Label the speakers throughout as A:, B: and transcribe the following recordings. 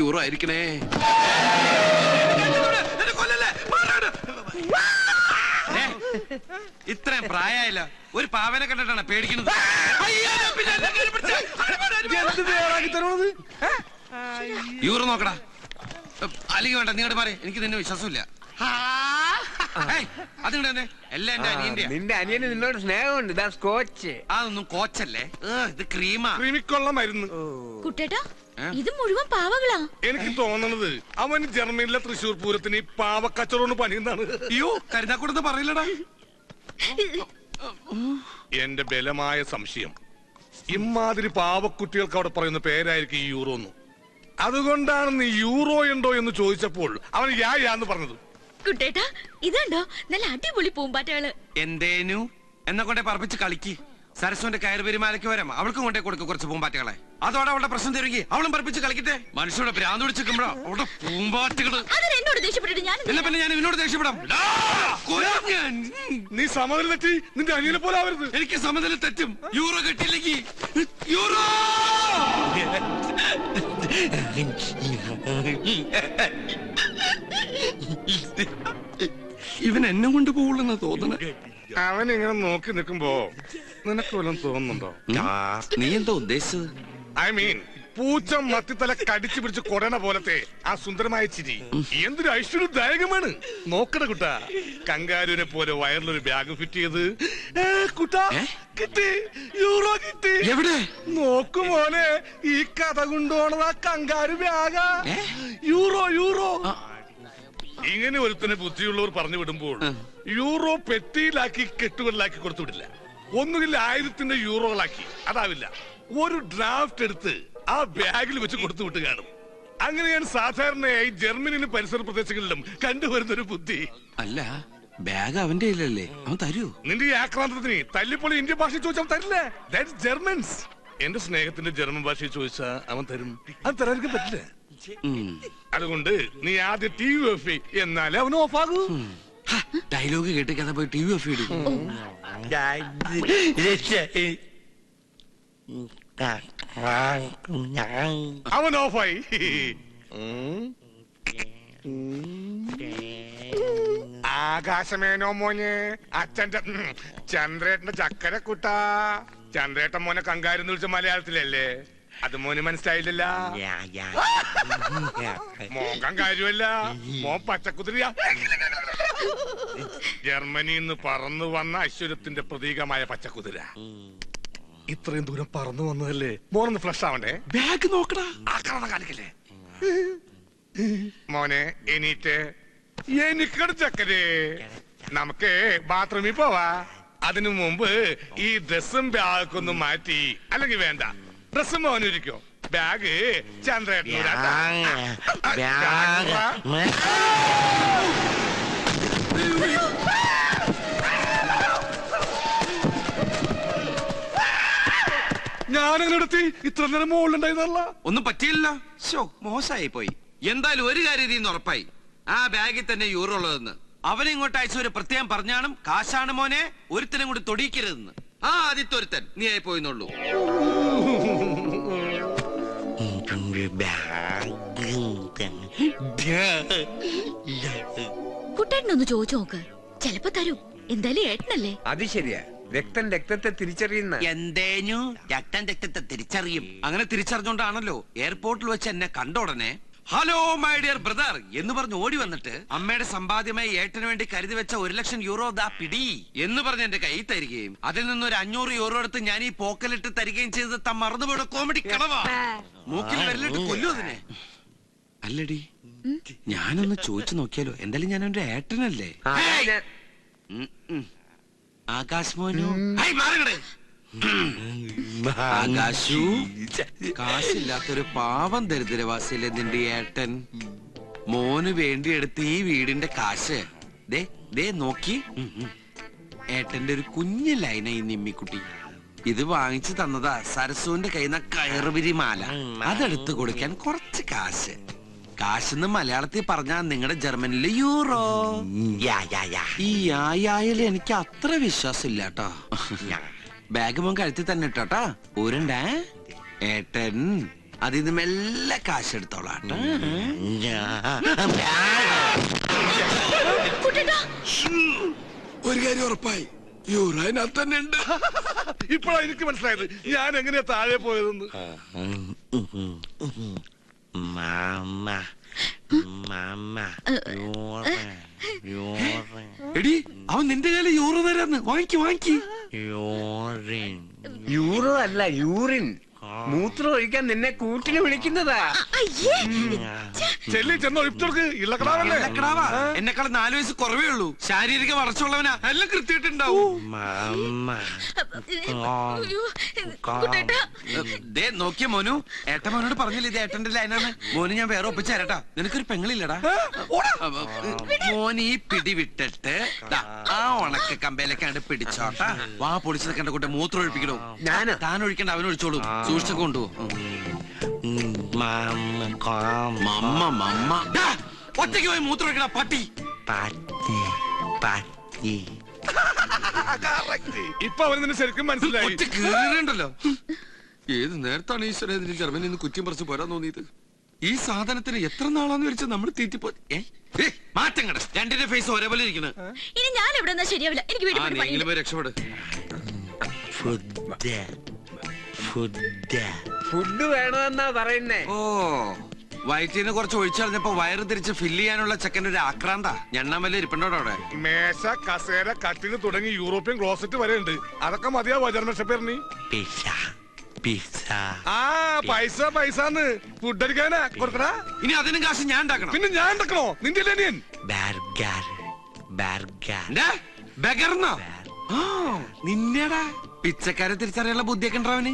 A: Euro ആയിരിക്കണേ. ഇത്രയും പ്രായമായില്ല, ഒരു പാവനെ കണ്ടിട്ടാണ് പേടിക്കുന്നത്. യൂറോ നോക്കടാ, അല്ലെങ്കിൽ വേണ്ട, നീങ്ങോട്ട് മാറി, എനിക്ക് നിന്നെ വിശ്വാസമില്ല. അതിങ്ങോട്ട് തന്നെ, എല്ലാം എന്റെ അനിയന്റെ.
B: നിന്റെ അനിയന് നിന്നോട് സ്നേഹമുണ്ട്. ഇതാ സ്കോച്ച്.
A: അതൊന്നും കോച്ചല്ലേ, ഇത് ക്രീമാ.
C: ക്രീമിക്കൊള്ള മരുന്ന്.
D: കുട്ടേട്ടാ, ഇത് മുഴുവൻ പാവകളാ.
C: എനിക്ക് തോന്നണത് അവൻ ജർമ്മനിയിലെ തൃശ്ശൂർ പൂരത്തിന് ഈ പാവക്കച്ചറോന്ന് പണിയുന്നതാണ്.
A: അയ്യോ, കരുതാക്കൂടെന്ന് പറയില്ലടാ.
C: എന്റെ ബലമായ സംശയം, ഇമാതിരി പാവക്കുട്ടികൾക്ക് അവിടെ പറയുന്ന പേരായിരിക്കും ഈ യൂറോ എന്ന്. അതുകൊണ്ടാണ് നീ യൂറോ ഉണ്ടോ എന്ന് ചോദിച്ചപ്പോൾ അവൻ യാന്ന് പറഞ്ഞത്.
D: കുട്ടേട്ടാ, ഇതുണ്ടോ നല്ല അടിപൊളി പൂമ്പാറ്റകള്.
A: എന്തേനു എന്നെ കൊണ്ടേ പറപ്പിച്ച് കളിക്ക്. സരസ്വന്റെ കയറ് പെരുമാലയ്ക്ക് വരാം, അവൾക്കും കൊണ്ടേ കൊടുക്കും കുറച്ച് പൂമ്പാറ്റകളെ. അതോടെ അവളുടെ പ്രശ്നം തരുകി, അവളും പറപ്പിച്ച് കളിക്കട്ടെ. മനുഷ്യരുടെ ഭ്രാന്ത് പിടിച്ചിരിക്കുമ്പോഴോ അവളുടെ പൂമ്പാറ്റകള്.
D: എന്നോട് ദേഷ്യപ്പെട്ടിട്ട്
A: എന്നാ പിന്നെ ഞാൻ ഇവനോട് ദേഷ്യപ്പെടാം.
C: നീ സമനില തെറ്റി നിന്റെ അനിയനെ പോലെ ആവരുത്.
A: എനിക്ക് സമനില തെറ്റും. യൂറോ കിട്ടിയില്ലെങ്കിൽ യൂറോ. ഇവൻ എന്നെ കൊണ്ട് പോകുള്ളെന്നാ തോന്നണേ.
C: അവൻ ഇങ്ങനെ നോക്കി നിൽക്കുമ്പോ നിനക്ക് വല്ലതും തോന്നുന്നുണ്ടോ?
A: നീ എന്താ ഉദ്ദേശിച്ചത്?
C: ഐ മീൻ, പൂച്ച മത്തിത്തല കടിച്ചു പിടിച്ച് കൊടണ പോലത്തെ ആ സുന്ദരമായ ചിരി എന്തൊരു ഐശ്വര്യദായകമാണ്. നോക്കണ കുട്ടാ, കങ്കാരുവിനെ പോലെ വയറിലൊരു ബാഗ് ഫിറ്റ് ചെയ്ത് കുട്ടാ കിട്ടി, യൂറോ കിട്ടി.
A: എവിടെ
C: നോക്കുമോനെ, ഈ കഥ കൊണ്ടുപോണത് ആ കങ്കാരു ബാഗാ. Euro euro. ഇങ്ങനെ ഒരുത്തനെ ബുദ്ധിയുള്ളവർ പറഞ്ഞു വിടുമ്പോൾ യൂറോ പെട്ടിയിലാക്കി കെട്ടുകളിലാക്കി കൊടുത്തു വിടില്ല. ഒന്നുകിൽ 1000 യൂറോകളാക്കി, അതാവില്ല, ഒരു ഡ്രാഫ്റ്റ് എടുത്ത് ആ ബാഗിൽ വെച്ച് കൊടുത്തു വിട്ട് കാണും. അങ്ങനെയാണ് സാധാരണയായി ജർമ്മനിയിലും പരിസര പ്രദേശങ്ങളിലും കണ്ടുവരുന്നൊരു ബുദ്ധി.
A: അല്ല, ബാഗ് അവന്റെ ഇല്ലല്ലേ, അവൻ തരൂ?
C: നിന്റെ ഈ ആക്രാന്തത്തിന് തല്ലിപ്പൊളി ഇന്ത്യൻ ഭാഷ ചോദിച്ചാൽ തരില്ലേ? That's Germans. എന്റെ സ്നേഹത്തിന്റെ ജർമ്മൻ ഭാഷയിൽ ചോദിച്ചാ അവൻ തരും. അത് തരാൻ പറ്റില്ല. അതുകൊണ്ട് നീ ആദ്യം TV ഓഫ് ചെയ്യ്, എന്നാലേ അവൻ ഓഫ് ആകൂ.
A: ഡയലോഗ് കേട്ട് കഥ പോയി TV ഓഫ് ചെയ്തു.
C: അവൻ ഓഫായി. ആകാശമേനോ മോനെ, അച്ഛന്റെ ചന്ദ്രേട്ടന്റെ ചക്കര കുട്ടാ. ചന്ദ്രേട്ടൻ മോനെ കങ്കാരെന്ന് വിളിച്ച മലയാളത്തിലല്ലേ? അത് മോന് മനസ്സിലായില്ലല്ല. മോൻ കങ്കാരുമല്ല, മോൻ പച്ചക്കുതിരിയാ. ജർമ്മനിന്ന് പറന്നു വന്ന ഐശ്വര്യത്തിന്റെ പ്രതീകമായ പച്ചക്കുതിര. ഇത്രയും ദൂരം പറന്നു വന്നതല്ലേ, മോനൊന്ന് ഫ്ലഷ് ആവണ്ടേ?
A: ബാഗ് നോക്കടാ,
C: ആക്രമണം കാണിക്കല്ലേ. മോനെ എണീറ്റ്. എനിക്കട് ചക്കരേ, നമുക്ക് ബാത്റൂമിൽ പോവാ. അതിനു മുമ്പ് ഈ ഡ്രസ്സും ബാഗൊക്കെ ഒന്ന് മാറ്റി. അല്ലെങ്കിൽ വേണ്ട, ഡ്രസ്സും മോനിരിക്കോ, ബാഗ് ചന്ദ്രേട്ടനൂരാ. ഞാനങ്ങനെടുത്തി ഇത്ര നേരം മുകളിലുണ്ടായിരുന്നല്ല.
A: ഒന്നും പറ്റിയില്ല. മോശമായി പോയി. എന്തായാലും ഒരു കാര്യം നീ ഉറപ്പായി, ആ ബാഗിൽ തന്നെ യൂറോ ഉള്ളതെന്ന്. അവനെ ഇങ്ങോട്ട് അയച്ച ഒരു പ്രത്യേകം പറഞ്ഞാണ്, കാശാണ് മോനെ, ഒരുത്തനും കൂടി തൊടിയിക്കരുതെന്ന്. ആ ആദ്യത്തെ ഒരുത്തൻ നീ ആയി പോയിന്നുള്ളൂ.
D: കുട്ടേട്ടനൊന്ന് ചോദിച്ചു നോക്ക്, ചെലപ്പോ തരും. എന്തായാലും ഏട്ടനല്ലേ.
B: അത് ശരിയാ, രക്തം രക്തത്തെ തിരിച്ചറിയുന്ന.
A: എന്തേനു രക്തത്തെ തിരിച്ചറിയും. അങ്ങനെ തിരിച്ചറിഞ്ഞോണ്ടാണല്ലോ എയർപോർട്ടിൽ വെച്ച് എന്നെ കണ്ട ഉടനെ ഹലോ മൈ ഡിയർ ബ്രദർ എന്ന് പറഞ്ഞ് ഓടി വന്നിട്ട് അമ്മയുടെ സമ്പാദ്യമായി ഏട്ടന് വേണ്ടി കരുതി വെച്ച 1,00,000 യൂറോ ദാ പിടി എന്ന് പറഞ്ഞ് എന്റെ കൈ തരികയും അതിൽ നിന്നൊരു 500 യൂറോ എടുത്ത് ഞാൻ ഈ പോക്കലിട്ട് തരികയും ചെയ്ത് താൻ മറന്നുപോയ കോമഡി കളവാ. മൂക്കിൽ വരലിട്ട് കൊല്ലു അതിനെ. അല്ലടി, ഞാനൊന്ന് ചോദിച്ചു നോക്കിയാലോ? എന്തായാലും ഞാൻ എന്റെ ഏട്ടനല്ലേ. ആകാശ് മോനു, ആകാശു, കാശില്ലാത്തൊരു പാവം ദരിദ്രവാസിയല്ലേ നിന്റെ ഏട്ടൻ. മോന് വേണ്ടി എടുത്ത് ഈ വീടിന്റെ കാശ് ദേ നോക്കി. ഏട്ടന്റെ ഒരു കുഞ്ഞു ലൈന ഈ നിമ്മിക്കുട്ടി. ഇത് വാങ്ങിച്ചു തന്നതാ സരസുവിന്റെ കയ്യിൽ നിന്ന് കയറുപിരി മാല. അതെടുത്ത് കൊടുക്കാൻ കുറച്ച് കാശ്. കാശെന്ന് മലയാളത്തിൽ പറഞ്ഞാ നിങ്ങളുടെ ജർമ്മനിലെ യൂറോ. ഈ യായായാലും എനിക്ക് അത്ര വിശ്വാസം ഇല്ല കേട്ടോ. ബാഗ് മോൻ കഴുത്തി തന്നെ ഇട്ടോട്ടാ. ഊരണ്ടേ ഏട്ടൻ അതിന്ന് മെല്ലെ കാശ് എടുത്തോളാം
C: ഒരു കാര്യം ഉറപ്പായി യൂറോ അതിനകത്ത് തന്നെ ഉണ്ട്. ഇപ്പോഴാ എനിക്ക് മനസ്സിലായത് ഞാൻ എങ്ങനെയാ താഴെ പോയതെന്ന്.
A: എടി അവൻ നിന്റെ കയ്യില് യൂറോ തരാന്ന്. വാങ്ങിക്ക്
B: യൂറോ അല്ല യൂറിൻ. മൂത്രം ഒഴിക്കാൻ നിന്നെ കൂട്ടിന് വിളിക്കുന്നതാ.
C: ചെല്ലി ചെന്ന് ഒഴിച്ചോർക്ക് ഇള്ളക്കടാവല്ലേ.
A: എന്നെക്കാൾ 4 വയസ്സ് കുറവേ ഉള്ളൂ. ശാരീരിക വളർച്ചയുള്ളവനാ. എല്ലാം കൃത്യമായിട്ടുണ്ടാവും. നോക്കിയ മോനു, ഏട്ടൻ മോനോട് പറഞ്ഞില്ല ഇത് ഏട്ടന്റെ ലൈനാണ്. മോന് ഞാൻ വേറെ ഒപ്പിച്ചു തരട്ടാ. നിനക്കൊരു പെങ്ങളില്ലടാ. മോൻ ഈ പിടി വിട്ടിട്ട് ആ ഉണക്ക കമ്പയിലേക്കാണ്ട് പിടിച്ചോട്ടാ. വാ പൊളിച്ചത് കണ്ട കൂട്ടെ മൂത്രം ഒഴിപ്പിക്കണോ. താൻ ഒഴിക്കണ്ട, അവൻ ഒഴിച്ചോളൂ. സൂക്ഷിച്ചൊക്കെ കൊണ്ടുപോകും. ഒറ്റയ്ക്ക് പോയി മൂത്രം ഒഴിക്കണ പട്ടി.
C: ഇപ്പൊ അവന് നിന്നെ ശരിക്കും മനസ്സിലായി.
A: ഒറ്റ കീറുണ്ടല്ലോ. ഏത് നേരത്താണ് ഈശ്വര ഇതിന് ജർമ്മനിൽ നിന്ന് കുറ്റം പറിച്ച് പോരാൻ തോന്നിയത്? ഈ സാധനത്തിന് എത്ര നാളാന്ന് വിളിച്ച് നമ്മൾ തീറ്റിപ്പോ മാറ്റം കട. രണ്ടിന്റെ ഫേസ് ഒരേപോലെ ഇരിക്കണ.
D: ഇനി ഞാൻ എവിടെ ശരിയാവില്ല. എനിക്ക്
A: പോയി രക്ഷപ്പെട്.
B: ഫുഡ് വേണമെന്നാ പറയുന്നേ.
A: ഓ, വയറ്റിന്ന് കുറച്ച് ഒഴിച്ചു കളഞ്ഞപ്പോ വയറ് തിരിച്ച് ഫില്ല് ചെയ്യാനുള്ള ചെക്കൻ്റെ ഒരു ആക്രാന്ത. എണ്ണം വല്ല ഇരിപ്പുണ്ടോടെ അവിടെ?
C: മേശ, കസേര, കട്ടിന് തുടങ്ങി യൂറോപ്യൻ ക്ലോസറ്റ് വരെ ഉണ്ട്. അതൊക്കെ മതിയാവോ ജർമ്മൻ? ആ പൈസ പൈസന്ന് ഫുഡ് അടിക്കാനാ കൊടുക്കടാ.
A: ഇനി അതിനും കാശ് ഞാൻ ഉണ്ടാക്കണം.
C: പിന്നെ ഞാൻ ഉണ്ടാക്കണോ? നിന്റെ
A: നിന്നെടാ പിച്ചക്കാരെ തിരിച്ചറിയാനുള്ള ബുദ്ധിയൊക്കെ ഉണ്ടാവന്.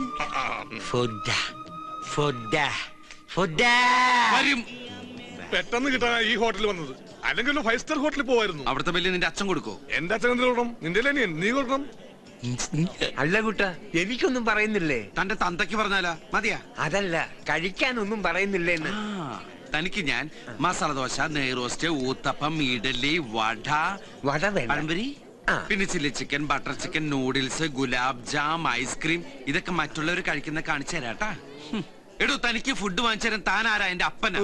C: പെട്ടെന്ന് കിട്ടാനാ ഈ ഹോട്ടലിൽ വന്നത്. അല്ലെങ്കിൽ 5 സ്റ്റാർ ഹോട്ടലിൽ പോവായിരുന്നു.
A: അവിടുത്തെ ബില്ല് നിന്റെ അച്ഛൻ കൊടുക്കോ?
C: എന്റെ അച്ഛൻ എന്ത് കൊടുക്കണം? നിന്റെ അനിയൻ നീ കൊടുക്കണം.
B: അല്ല കുട്ട, എനിക്കൊന്നും പറയുന്നില്ലേ?
A: തന്റെ തന്തയ്ക്ക് പറഞ്ഞാലാ മതിയാ?
B: അതല്ല, കഴിക്കാനൊന്നും പറയുന്നില്ലേന്ന്.
A: തനിക്ക് ഞാൻ മസാല ദോശ, നെയ്റോസ്റ്റ്, ഊത്തപ്പം, ഇഡലി, വട, പഴംപൊരി, പിന്നെ chilli chicken, butter chicken, noodles, gulab jam, ice cream, ഇതൊക്കെ മറ്റുള്ളവർ കഴിക്കുന്ന കാണിച്ചു തരാട്ടാ. എടോ, തനിക്ക് ഫുഡ് വാങ്ങിച്ചു തരാൻ താൻ ആരാ? എന്റെ അപ്പനാ.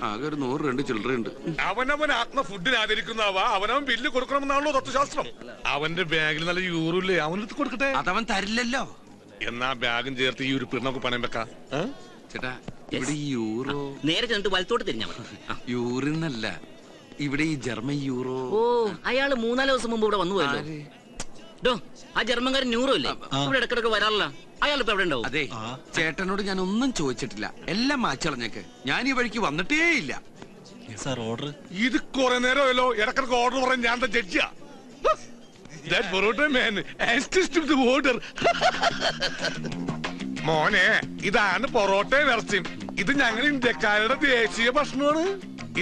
A: ആകെ ഒരു 100-2 ചില്ലറുണ്ട്.
C: അവനവൻ ആത്മ ഫുഡിന് ആദരിക്കുന്നവാ. അവനവൻ ബില്ല് കൊടുക്കണമെന്നാണല്ലോ തത്വശാസ്ത്രം. അവന്റെ ബാഗിൽ നല്ല യൂറോ ഇല്ലേ, അവനെടുത്ത് കൊടുക്കട്ടെ.
A: അതവൻ തരില്ലല്ലോ.
C: എന്നാ ബാഗും ചേർത്ത് ഈ ഒരു പിണ്ണൊക്കെ പണയം വെക്കാം.
A: ചേട്ടാ, ഇവിടെ യൂറോ
E: നേരെ ചെന്നിട്ട് വലത്തോട്ട് തിരിഞ്ഞാ
A: യൂറിന്നല്ല, ഇവിടെ ഈ ജർമ്മൻ യൂറോ.
E: ഓ, അയാള് 3-4 ദിവസം മുമ്പ് ഇവിടെ വന്നു പോയല്ലോ. ആ ജർമ്മൻകാരൻ ന്യൂറോ ഇല്ലേ, ഇവിടെ ഇടക്കിടക്ക് വരാറില്ല. അയാൾ ഇപ്പൊ എവിടെ ഉണ്ടാവും?
A: അതെ, ചേട്ടനോട് ഞാൻ ഒന്നും ചോദിച്ചിട്ടില്ല. എല്ലാം മാച്ചളഞ്ഞേക്ക്. ഞാൻ ഈ വഴിക്ക് വന്നിട്ടേ ഇല്ല.
C: ഇത് കുറെ നേരമല്ലോ ഇടക്കിടക്ക് ഓർഡർ പറയാൻ. ഞാൻ ജഡ്ജിയാ. മോനെ, ഇതാണ് പൊറോട്ടയും ഇറച്ചിയും. ഇത് ഞങ്ങൾ ഇന്ത്യക്കാരുടെ ദേശീയ ഭക്ഷണമാണ്.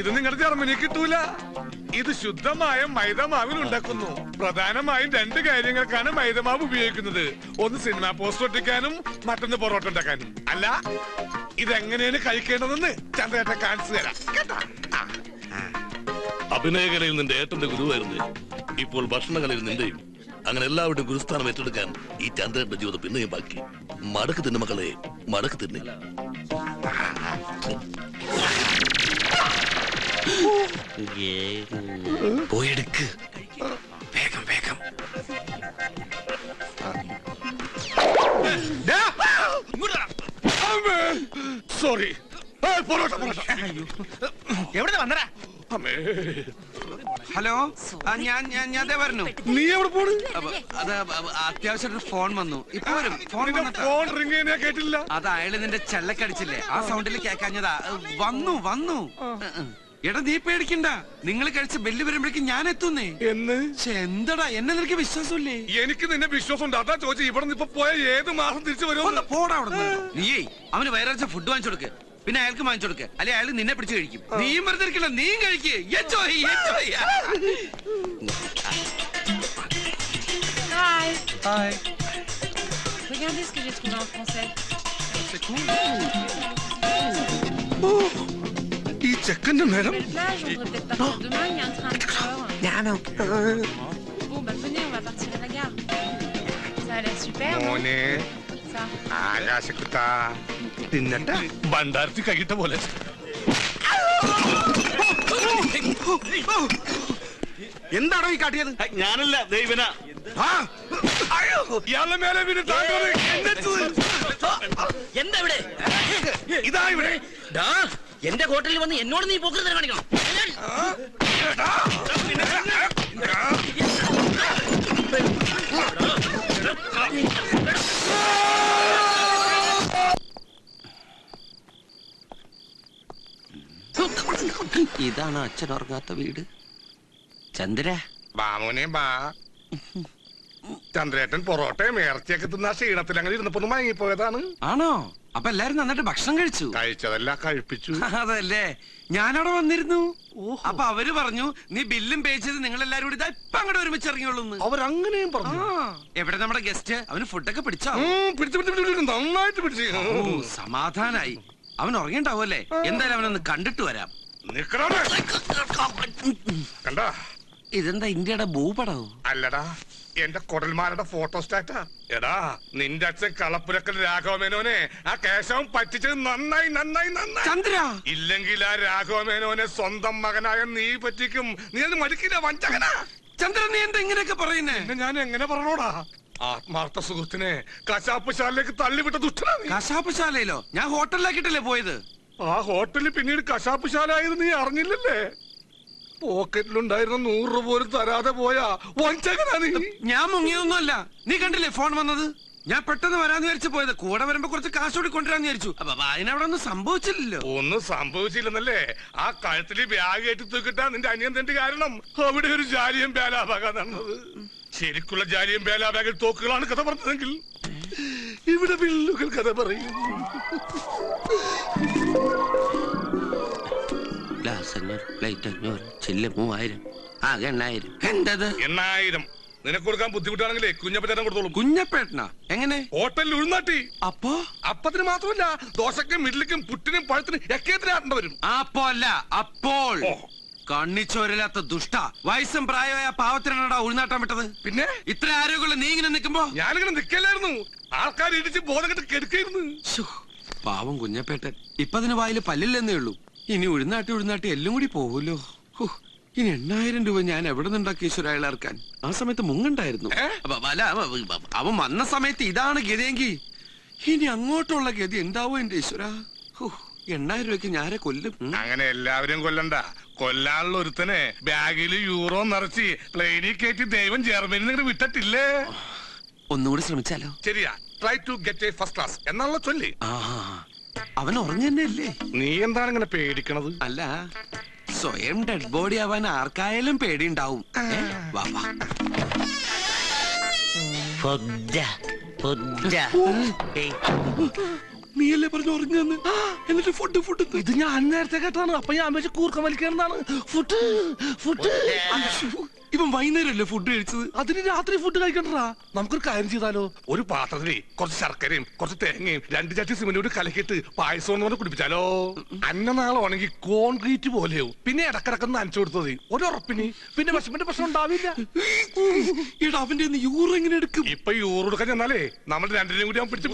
C: ഇത് നിങ്ങളുടെ ജർമ്മനി കിട്ടൂല. ഇത് ശുദ്ധമായ മൈദമാവിൽ ഉണ്ടാക്കുന്നു. പ്രധാനമായും 2 കാര്യങ്ങൾക്കാണ് മൈദമാവ് ഉപയോഗിക്കുന്നത്. ഒന്ന് സിനിമ പോസ്റ്റർ ഒട്ടിക്കാനും, മറ്റൊന്ന് പൊറോട്ട ഉണ്ടാക്കാനും. അല്ല, ഇതെങ്ങനെയാണ് കഴിക്കേണ്ടതെന്ന് ചന്ദ്രേട്ട കാണിച്ചു തരാം.
F: അഭിനയകലയിൽ നിന്റെ ഏട്ടന്റെ ഗുരുവായിരുന്നു. ഇപ്പോൾ ഭക്ഷണകലയിൽ നിന്റെയും. അങ്ങനെ എല്ലാവരുടെയും ഗുരുസ്ഥാനം ഏറ്റെടുക്കാൻ ഈ ചന്ദ്രന്റെ ജീവിതം പിന്നെയും ബാക്കി. മടക്ക് തിന്നു മക്കളെ, മടക്ക് തിന്നെ.
A: പോയെടുക്ക്, വേഗം വേഗം.
C: സോറി. പൊറോട്ട
E: എവിടെ വന്നടാ?
A: ഹലോ, ഞാൻ പറഞ്ഞു.
C: നീ എവിടെ പോണ്?
A: അത് അത്യാവശ്യം ഫോൺ വന്നു. ഇപ്പൊ വരും.
C: ഫോൺ റിംഗ് ചെയ്യാൻ കേട്ടില്ല.
A: അത് അയാള് നിന്റെ ചെല്ലക്കടിച്ചില്ലേ, ആ സൗണ്ടിൽ കേക്കാഞ്ഞതാ. വന്നു. എടാ, നീ പേടിക്കണ്ട. നിങ്ങൾ കഴിച്ച ബെല്ല് വരുമ്പോഴേക്കും ഞാൻ എത്തുന്നേ.
C: എന്ന്
A: എന്തടാ, എന്നെ നിനക്ക് വിശ്വാസമില്ലേ?
C: എനിക്ക് നിന്നെ വിശ്വാസം ഉണ്ട്. അതാ ചോദിച്ചു. ഇവിടെ നിന്ന് ഇപ്പൊ പോയ ഏത് മാസം തിരിച്ചു വരുമോ?
A: പോടാ അവിടെ. നീയേ അവന് വയറച്ച ഫുഡ് വാങ്ങിച്ചു കൊടുക്ക്. പിന്നെ അയാൾക്ക് വാങ്ങിച്ചു കൊടുക്ക്. അല്ലെ അയാൾ നിന്നെ പിടിച്ച് കഴിക്കും. നീയും വെറുതെ ഇരിക്കണ്ട, നീയും കഴിക്ക്.
G: Regardez ce que j'ai trouvé en français.
C: C'est cool. ഈ ചെക്കന്റെ നേരം.
G: Belle plage, on devrait peut-être partir demain, il y a un train à 9 heures. Bon, bah venez, on va partir à la gare. Ça a l'air super, non?
C: മോനെ,
G: Ça.
C: ആകാശക്കുട്ട, തിന്നട്ടെ ഭണ്ടാരത്തി കൈയിട്ട പോലെ.
B: എന്താണോ ഈ കാട്ടിയത്?
C: ഞാനല്ല ദൈവന. ഇയാളുടെ മേലെ വീണ് താങ്കൾ
E: എന്താ ഇവിടെ?
C: ഇതാ ഇവിടെ.
E: ഡാ, എന്റെ ഹോട്ടലിൽ വന്ന് എന്നോട് നീ പോക്കരുത് കാണിക്കണം.
A: ഇതാണ് അച്ഛൻ ഉറങ്ങാത്ത വീട്. ചന്ദ്ര,
C: ബാമോനെ ബാ. ചന്ദ്രേട്ടൻ പൊറോട്ടയും ഇറച്ചിയൊക്കെ തിന്ന ക്ഷീണത്തിൽ അങ്ങനെ ഇരുന്നപ്പോ മയങ്ങിപ്പോയതാണ്.
A: ആണോ? അപ്പൊ എല്ലാരും നന്നായിട്ട് ഭക്ഷണം കഴിച്ചു?
C: കഴിച്ചതല്ല കഴിപ്പിച്ചു.
A: അതല്ലേ, ഞാനവിടെ വന്നിരുന്നു. അപ്പൊ അവര് പറഞ്ഞു നീ ബില്ലും പേ ചെയ്ത് നിങ്ങൾ എല്ലാരും കൂടി ഇപ്പൊ അങ്ങോട്ട് ഒരുമിച്ച് ഇറങ്ങിയോളൂ.
C: അവരങ്ങനെയും പറഞ്ഞു.
A: എവിടെ നമ്മുടെ ഗസ്റ്റ്? അവന് ഫുഡൊക്കെ പിടിച്ചോ?
C: പിടിച്ചു നന്നായിട്ട് പിടിച്ചു.
A: സമാധാനായി. അവൻ ഉറങ്ങിണ്ടാവുമല്ലേ? എന്തായാലും അവനൊന്ന് കണ്ടിട്ട് വരാം.
C: കണ്ടാ?
A: ഇതെന്താ ഇന്ത്യയുടെ ഭൂപടവോ?
C: അല്ലടാ, എന്റെ കൊടൽമാരുടെ ഫോട്ടോസ്റ്റാറ്റാ. എടാ, നിന്റെ അച്ഛൻ കളപ്പുരക്കൽ രാഘവമേനോനെ ആ കേശവൻ പറ്റിച്ചത് നന്നായി നന്നായി നന്നായി.
A: ചന്ദ്ര,
C: ഇല്ലെങ്കിൽ ആ രാഘവമേനോനെ സ്വന്തം മകനായ നീ പറ്റിക്കും. നീ അത് മടിക്കില്ല, വഞ്ചകനാ.
A: ചന്ദ്ര, നീ എന്താ ഇങ്ങനെയൊക്കെ പറയുന്നേ?
C: പിന്നെ ഞാൻ എങ്ങനെ പറഞ്ഞോടാ? ആത്മാർത്ഥ സുഹൃത്തിനെ കശാപ്പുശാലയിലേക്ക് തള്ളിവിട്ട ദുഷ്ടനാ നീ.
A: കശാപ്പുശാലയിലോ? ഞാൻ ഹോട്ടലിലാക്കിട്ടല്ലേ പോയത്.
C: ആ ഹോട്ടലിൽ പിന്നീട് കശാപ്പുശാല ആയത് നീ അറിഞ്ഞില്ലല്ലേ? പോക്കറ്റിലുണ്ടായിരുന്ന 100 രൂപ പോലും തരാതെ പോയാ വഞ്ചകനാ നീ.
A: ഞാൻ മുങ്ങിയൊന്നുമല്ല. നീ കണ്ടില്ലേ ഫോൺ വന്നത്? ഞാൻ പെട്ടെന്ന് വരാന്ന് വിചാരിച്ചു പോയത്. കൂടെ വരുമ്പോ കുറച്ച് കാശ് കൂടി കൊണ്ടുവരാന്ന് വിചാരിച്ചു. അപ്പൊ അതിനവിടെ ഒന്നും സംഭവിച്ചില്ലല്ലോ.
C: ഒന്നും സംഭവിച്ചില്ലെന്നല്ലേ? ആ കഴുത്തില് ബാഗ് കയറ്റി തൂക്കിട്ടാ നിന്റെ അനിയൻ തന്റെ കാരണം. അവിടെ ഒരു ജാലിയും ബേലാബാഗാ നടന്നത്. ശരിക്കുള്ള ജാലിയും ബേലാബാഗിൽ തോക്കുകളാണ് കഥ പറഞ്ഞതെങ്കിൽ ഇവിടെ വില്ലുകൾ കഥ പറയും.
A: ഗ്ലാസ് 500, പ്ലേറ്റ് 500, ചില്ല് 3000, ആകെ 8000. എന്തത്?
C: 8000 നിനക്ക് കൊടുക്കാൻ ബുദ്ധിമുട്ടാണെങ്കിലേ കുഞ്ഞപ്പച്ചേട്ടൻ കൊടുത്തോളൂ.
A: കുഞ്ഞപ്പേട്ടനാ? എങ്ങനെ?
C: ഹോട്ടലിൽ ഉഴുന്നാട്ടി.
A: അപ്പോ
C: അപ്പത്തിന് മാത്രമല്ല, ദോശക്കും ഇഡ്ലിക്കും പുട്ടിനും പഴത്തിനും ഒക്കെ ആട്ടേണ്ടി വരും.
A: അപ്പോ അല്ല, അപ്പോൾ. കണ്ണിച്ചോരില്ലാത്ത ദുഷ്ട. വയസ്സും പ്രായമായ പാവത്തിനാടാ ഉൾനാട്ടാൻ വിട്ടത്.
C: പിന്നെ
A: ഇത്ര ആരോഗ്യമുള്ള നീ ഇങ്ങനെ നിൽക്കുമ്പോ
C: ഞാനിങ്ങനെ നിക്കല്ലായിരുന്നു. ആൾക്കാർ ഇടിച്ച് ബോധം കെട്ട് കെടുക്കായിരുന്നു.
A: പാവം കുഞ്ഞപ്പേട്ടൻ. ഇപ്പൊ അതിന് വായില് പല്ലില്ലെന്നേ ഉള്ളൂ. ഇനി ഉഴുന്നാട്ടി എല്ലാം കൂടി പോവൂലോ. ഇനി 8000 രൂപ ഞാൻ എവിടെ നിന്നുണ്ടാക്കി ഈശ്വര അയാളർക്കാൻ? ആ സമയത്ത് മുങ്ങണ്ടായിരുന്നു. അവൻ വന്ന സമയത്ത് ഇതാണ് ഗതിയെങ്കിൽ ഇനി അങ്ങോട്ടുള്ള ഗതി എന്താവോ എന്റെ ഈശ്വര. 8000 രൂപയ്ക്ക് ഞാരെ കൊല്ലും.
C: അങ്ങനെ എല്ലാവരും കൊല്ലണ്ട. കൊല്ലാനുള്ള ഒരുത്തനെ ബാഗിൽ യൂറോ നിറച്ച് പ്ലെയിനിൽ കയറ്റി ദൈവം ജർമ്മനിയിൽ നിന്ന് വിട്ടിട്ടില്ലേ?
A: ഒന്നുകൂടി ശ്രമിച്ചാലോ?
C: ശരിയാ, try to get a first class എന്നാണല്ലോ ചൊല്ലി.
A: അവൻ ഉറങ്ങന്നെയല്ലേ?
C: നീ എന്താണ് ഇങ്ങനെ പേടിക്കണത്?
A: അല്ല, സ്വയം ഡെഡ് ബോഡി ആവാൻ ആർക്കായാലും പേടിയുണ്ടാവും. വാ വാ. നീയല്ലേ പറഞ്ഞു ഉറങ്ങുന്നു? എന്നിട്ട് ഫുഡ്
C: ഇത് ഞാൻ നേരത്തെ കേട്ടാണ്. അപ്പൊ ഞാൻ വെച്ച് കൂർക്കം വലിക്കാനാണ്. ഫുഡ്
A: ഇവൻ വൈകുന്നേരമല്ലേ ഫുഡ് കഴിച്ചത്?
C: അതിന് രാത്രി ഫുഡ് കഴിക്കണ്ടാ. നമുക്കൊരു കാര്യം ചെയ്താലോ? ഒരു പാത്രത്തില് കുറച്ച് ശർക്കരയും കുറച്ച് തേങ്ങയും 2 ചട്ടി സിമന്റും കൂടി കലക്കിയിട്ട് പായസം എന്ന് പറഞ്ഞ് കുടിപ്പിച്ചാലോ? അന്നനാളാണെങ്കിൽ കോൺക്രീറ്റ് പോലെയാവും. പിന്നെ ഇടക്കിടക്കൊന്ന് നനച്ചു കൊടുത്തത് ഒരു ഉറപ്പിന്. പിന്നെ വിഷമിന്റെ പ്രശ്നം ഉണ്ടാവില്ല.
A: എടാ, അവന്റെ യൂറോ എങ്ങനെ എടുക്കും?
C: ഇപ്പൊ യൂറോ എടുക്കാൻ ചെന്നാലേ നമ്മൾ 2 കൂടി അവൻ പിടിച്ച്